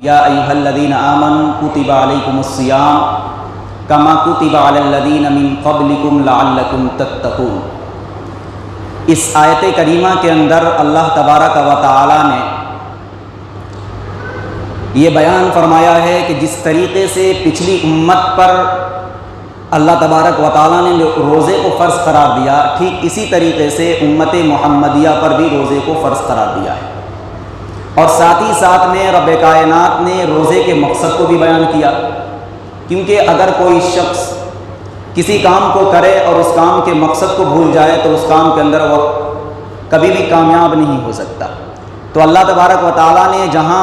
या अय्युहल्लज़ीना आमनू कुतिबा अलैकुमुस्सियाम कमा कुतिबा अलल्लज़ीना मिन क़ब्लिकुम लअल्लकुम तत्तक़ून। इस आयत करीमा के अंदर अल्लाह तबारक व तआला ने ये बयान फरमाया है कि जिस तरीक़े से पिछली उम्मत पर अल्लाह तबारक व तआला ने रोज़े को फ़र्ज़ करार दिया, ठीक इसी तरीक़े से उम्मत मुहम्मदिया पर भी रोज़े को फ़र्ज़ करार दिया है। और साथ ही साथ में रब कायनात ने रोज़े के मकसद को भी बयान किया, क्योंकि अगर कोई शख्स किसी काम को करे और उस काम के मकसद को भूल जाए तो उस काम के अंदर वो कभी भी कामयाब नहीं हो सकता। तो अल्लाह तबारक व तआला ने जहाँ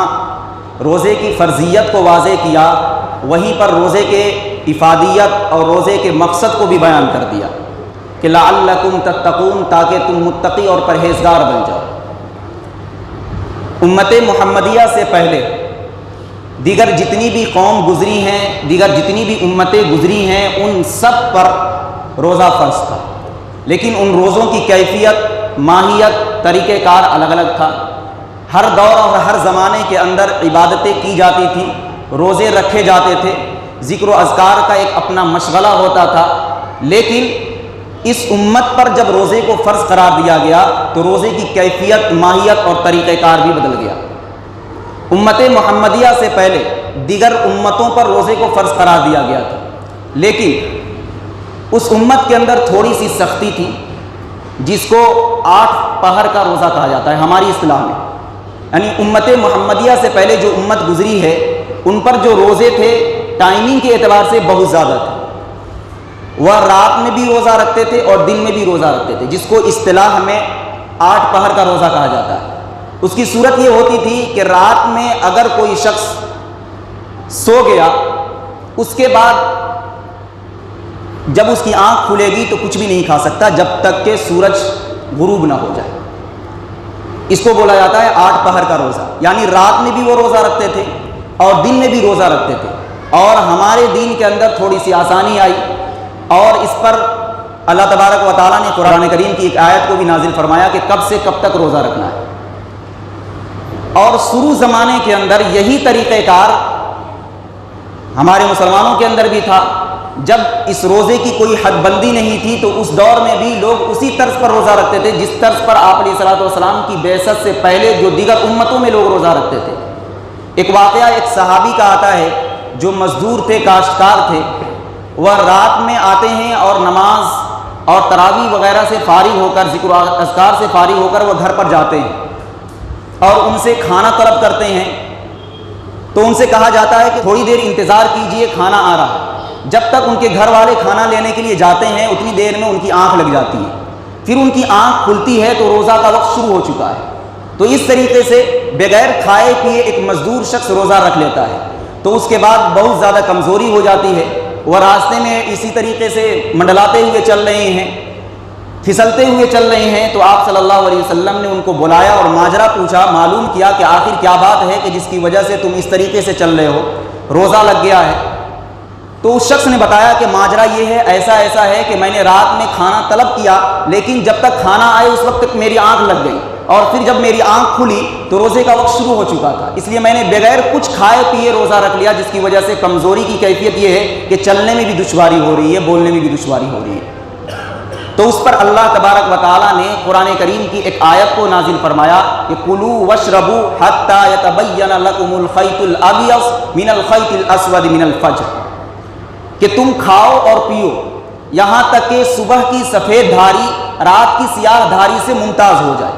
रोज़े की फ़र्ज़ियत को वाज़े किया, वहीं पर रोज़े के इफ़ादियत और रोज़े के मकसद को भी बयान कर दिया कि लअल्लकुम तत्तक़ून, ताकि तुम मुत्तक़ी और परहेज़गार बन जाओ। उम्मत मुहम्मदिया से पहले दीगर जितनी भी कौम गुज़री हैं, दीगर जितनी भी उम्मतें गुज़री हैं, उन सब पर रोज़ा फ़र्ज़ था, लेकिन उन रोज़ों की कैफियत, माहियत, तरीक़ेकार अलग अलग था। हर दौर और हर ज़माने के अंदर इबादतें की जाती थी, रोज़े रखे जाते थे, ज़िक्र अज़कार का एक अपना मशगला होता था। लेकिन इस उम्मत पर जब रोज़े को फ़र्ज़ करार दिया गया तो रोज़े की कैफियत, माहियत और तरीक़ेकार भी बदल गया। उम्मत मुहम्मदिया से पहले दीगर उम्मतों पर रोज़े को फ़र्ज़ करार दिया गया था, लेकिन उस उम्मत के अंदर थोड़ी सी सख्ती थी, जिसको 8 पहर का रोज़ा कहा जाता है हमारी इस्लाम में। यानी उम्मत मुहम्मदिया से पहले जो उम्मत गुज़री है उन पर जो रोज़े थे टाइमिंग के एतबार से बहुत ज़्यादा थे। वह रात में भी रोज़ा रखते थे और दिन में भी रोज़ा रखते थे, जिसको इस्तिलाह में 8 पहर का रोज़ा कहा जाता है। उसकी सूरत ये होती थी कि रात में अगर कोई शख्स सो गया, उसके बाद जब उसकी आँख खुलेगी तो कुछ भी नहीं खा सकता जब तक कि सूरज गुरूब ना हो जाए। इसको बोला जाता है 8 पहर का रोज़ा। यानी रात में भी वो रोज़ा रखते थे और दिन में भी रोज़ा रखते थे। और हमारे दीन के अंदर थोड़ी सी आसानी आई और इस पर अल्लाह तबारक व तआला ने कुरान करीम की एक आयत को भी नाजिल फरमाया कि कब से कब तक रोज़ा रखना है। और शुरू ज़माने के अंदर यही तरीक़ेकार हमारे मुसलमानों के अंदर भी था। जब इस रोज़े की कोई हदबंदी नहीं थी तो उस दौर में भी लोग उसी तर्ज पर रोज़ा रखते थे जिस तर्ज पर आप अलैहिस्सलातु वस्सलाम की बेअसत से पहले जो दीगर उम्मतों में लोग रोज़ा रखते थे। एक वाक़या एक सहाबी का आता है जो मज़दूर थे, काश्तकार थे। वह रात में आते हैं और नमाज और तरावी वगैरह से फारिग होकर, ज़िक्र अज़कार से फारिग होकर वह घर पर जाते हैं और उनसे खाना तलब करते हैं। तो उनसे कहा जाता है कि थोड़ी देर इंतज़ार कीजिए, खाना आ रहा है। जब तक उनके घर वाले खाना लेने के लिए जाते हैं उतनी देर में उनकी आँख लग जाती है। फिर उनकी आँख खुलती है तो रोज़ा का वक्त शुरू हो चुका है। तो इस तरीके से बग़ैर खाए पिए एक मज़दूर शख्स रोज़ा रख लेता है तो उसके बाद बहुत ज़्यादा कमज़ोरी हो जाती है। वह रास्ते में इसी तरीके से मंडलाते हुए चल रहे हैं, फिसलते हुए चल रहे हैं। तो आप सल्लल्लाहु अलैहि वसल्लम ने उनको बुलाया और माजरा पूछा, मालूम किया कि आखिर क्या बात है कि जिसकी वजह से तुम इस तरीके से चल रहे हो, रोज़ा लग गया है। तो उस शख्स ने बताया कि माजरा ये है, ऐसा ऐसा है कि मैंने रात में खाना तलब किया, लेकिन जब तक खाना आए उस वक्त तक मेरी आँख लग गई और फिर जब मेरी आँख खुली तो रोज़े का वक्त शुरू हो चुका था। इसलिए मैंने बगैर कुछ खाए पिए रोज़ा रख लिया, जिसकी वजह से कमज़ोरी की कैफियत ये है कि चलने में भी दुश्वारी हो रही है, बोलने में भी दुश्वारी हो रही है। तो उस पर अल्लाह तबारक व तआला ने कुरान करीम की एक आयत को नाजिल फरमाया कि कुलू वशरबू हत्ता यतबय्यन लकुमुल खैतुल अबयज़ मिनल खैतिल अस्वद मिनल फज्र, कि तुम खाओ और पियो यहाँ तक कि सुबह की सफ़ेद धारी रात की सियाह धारी से मुमताज़ हो जाए।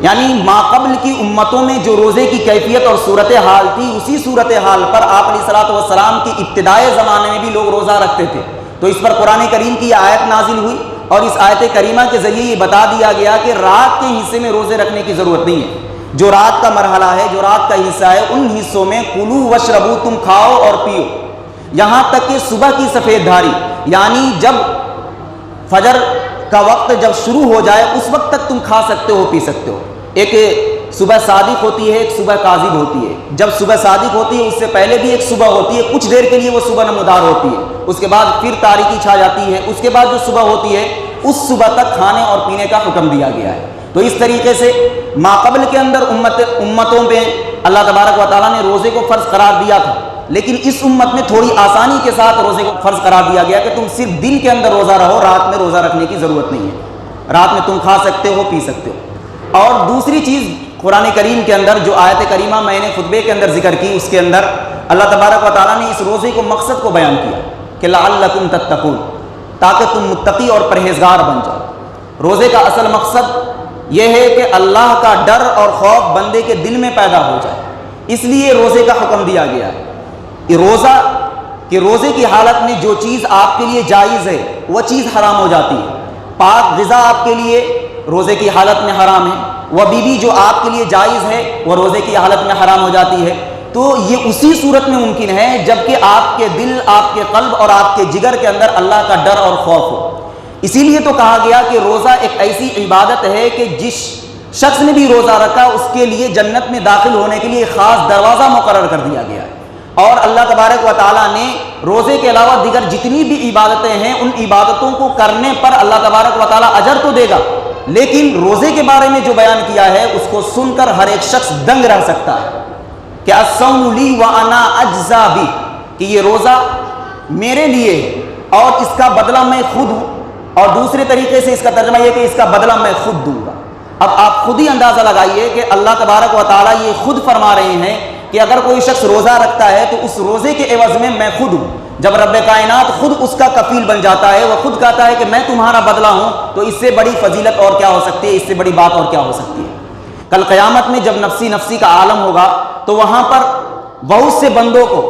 यानी माक़ब्ल की उम्मतों में जो रोज़े की कैफियत और सूरत हाल थी, उसी सूरत हाल पर आप अलैहिस्सलातु वस्सलाम की इब्तिदाई ज़माने में भी लोग रोज़ा रखते थे। तो इस पर कुरान करीम की आयत नाजिल हुई और इस आयत करीमा के ज़रिए ये बता दिया गया कि रात के हिस्से में रोज़े रखने की ज़रूरत नहीं है। जो रात का मरहला है, जो रात का हिस्सा है, उन हिस्सों में कुलू वशरबू, तुम खाओ और पियो यहाँ तक कि सुबह की सफ़ेद धारी, यानी जब फजर का वक्त जब शुरू हो जाए उस वक्त तक तुम खा सकते हो, पी सकते हो। एक सुबह सादिक होती है, एक सुबह काज़िब होती है। जब सुबह सादिक होती है उससे पहले भी एक सुबह होती है, कुछ देर के लिए वो सुबह नमदार होती है, उसके बाद फिर तारीकी छा जाती है। उसके बाद जो सुबह होती है उस सुबह तक खाने और पीने का हुक्म दिया गया है। तो تو اس طریقے سے ماقبل کے اندر امتوں پہ اللہ تبارک و تعالیٰ نے روزے کو فرض قرار دیا تھا، لیکن اس امت میں تھوڑی آسانی کے ساتھ روزے کو فرض قرار دیا گیا کہ تم صرف دن کے اندر روزہ رہو، رات میں روزہ رکھنے کی ضرورت نہیں ہے، رات میں تم کھا سکتے ہو، پی سکتے ہو۔ اور دوسری چیز قرآن کریم کے اندر جو آیت کریمہ میں نے خطبے کے اندر ذکر کی، اس کے اندر اللہ تبارک و تعالیٰ نے اس روزے کو مقصد کو بیان کیا کہ لعلکم تتقون، تاکہ تم متقی اور پرہیزگار بن جاؤ۔ روزے کا اصل مقصد یہ ہے کہ اللہ کا ڈر اور خوف بندے کے دل میں پیدا ہو جائے، اس لیے روزے کا حکم دیا گیا ہے کہ روزے کی حالت میں جو چیز آپ کے لیے جائز ہے وہ چیز حرام ہو جاتی ہے۔ پاک غذا آپ کے لیے روزے کی حالت میں حرام ہے، وہ بیوی جو آپ کے لیے جائز ہے وہ روزے کی حالت میں حرام ہو جاتی ہے۔ تو یہ اسی صورت میں ممکن ہے جب کہ آپ کے دل، آپ کے قلب اور آپ کے جگر کے اندر اللہ کا ڈر اور خوف ہو۔ اسی لیے تو کہا گیا کہ روزہ ایک ایسی عبادت ہے کہ جس شخص نے بھی روزہ رکھا اس کے لیے جنت میں داخل ہونے کے لیے خاص دروازہ مقرر کر دیا گیا ہے۔ اور اللہ تبارک و تعالیٰ نے روزے کے علاوہ دیگر جتنی بھی عبادتیں ہیں ان عبادتوں کو کرنے پر اللہ تبارک و تعالیٰ اجر تو دے گا، لیکن روزے کے بارے میں جو بیان کیا ہے اس کو سن کر ہر ایک شخص دنگ رہ سکتا ہے کہ الصوم لی وانا اجزا بہ، کہ یہ روزہ میرے لیے ہے اور اس کا بدلہ میں خود ہوں، اور دوسرے طریقے سے اس کا ترجمہ یہ کہ اس کا بدلہ میں خود دوں گا۔ اب آپ خود ہی اندازہ لگائیے کہ اللہ تبارک و تعالیٰ یہ خود فرما رہے ہیں کہ اگر کوئی شخص روزہ رکھتا ہے تو اس روزے کے عوض میں خود ہوں۔ جب رب کائنات خود اس کا کفیل بن جاتا ہے، وہ خود کہتا ہے کہ میں تمہارا بدلہ ہوں، تو اس سے بڑی فضیلت اور کیا ہو سکتی ہے، اس سے بڑی بات اور کیا ہو سکتی ہے۔ کل قیامت میں جب نفسی نفسی کا عالم ہوگا تو وہاں پر بہت سے بندوں کو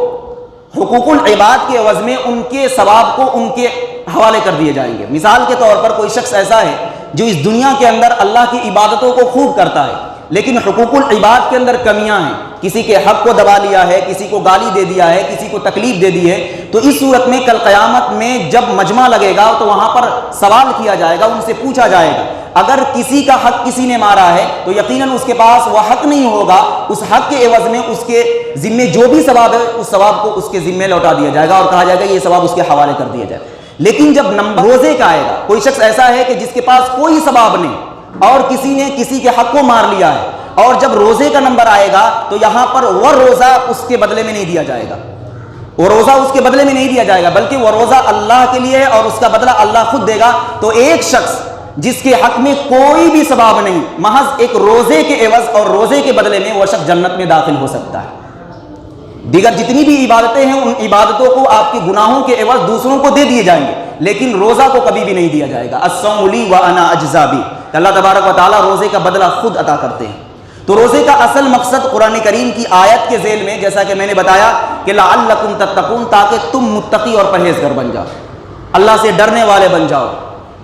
حقوق العباد کے عوض میں ان کے ثواب کو ان کے حوالے کر دیے جائیں گے۔ مثال کے طور پر کوئی شخص ایسا ہے جو اس دنیا کے اندر اللہ کی عبادتوں کو خوب کرتا ہے، لیکن حقوق العباد کے اندر کمیاں ہیں، کسی کے حق کو دبا لیا ہے، کسی کو گالی دے دیا ہے، کسی کو تکلیف دے دی ہے، تو اس صورت میں کل قیامت میں جب مجمع لگے گا تو وہاں پر سوال کیا جائے گا، ان سے پوچھا جائے گا۔ اگر کسی کا حق کسی نے مارا ہے تو یقیناً اس کے پاس وہ حق نہیں ہوگا، اس حق کے عوض میں اس کے ذمے جو بھی ثواب ہے اس ثواب کو اس کے ذمے لوٹا دیا جائے گا اور کہا جائے گا یہ ثواب اس کے حوالے کر دیا جائے۔ لیکن جب نمبر روزے کا آئے گا، کوئی شخص ایسا ہے کہ جس کے پاس کوئی ثواب نہیں اور کسی نے کسی کے حق کو مار لیا ہے، اور جب روزے کا نمبر آئے گا تو یہاں پر وہ روزہ اس کے بدلے میں نہیں دیا جائے گا، وہ روزہ اس کے بدلے میں نہیں دیا جائے گا، بلکہ وہ روزہ اللہ کے لیے ہے اور اس کا بدلہ اللہ خود دے گا۔ تو ایک شخص جس کے حق میں کوئی بھی ثواب نہیں، محض ایک روزے کے عوض اور روزے کے بدلے میں وہ شخص جنت میں داخل ہو سکتا ہے۔ دیگر جتنی بھی عبادتیں ہیں ان عبادتوں کو آپ کے گناہوں کے عوض دوسروں کو دے دیے جائیں گے، لیکن روزہ کو کبھی بھی نہیں دیا جائے گا۔ الصوم لی وانا اجزا بہ، اللہ تبارک و تعالیٰ روزے کا بدلہ خود عطا کرتے ہیں۔ تو روزے کا اصل مقصد قرآن کریم کی آیت کے ذیل میں جیسا کہ میں نے بتایا کہ لعلکم تتقون، تاکہ تم متقی اور پرہیزگار بن جاؤ، اللہ سے ڈرنے والے بن جاؤ،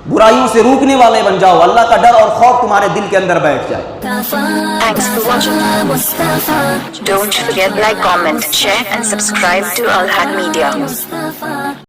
برائیوں سے روکنے والے بن جاؤ، اللہ کا ڈر اور خوف تمہارے دل کے اندر بیٹھ جائے۔ Thanks for watching. Don't forget like, comment, share and subscribe to Alhaqmedia.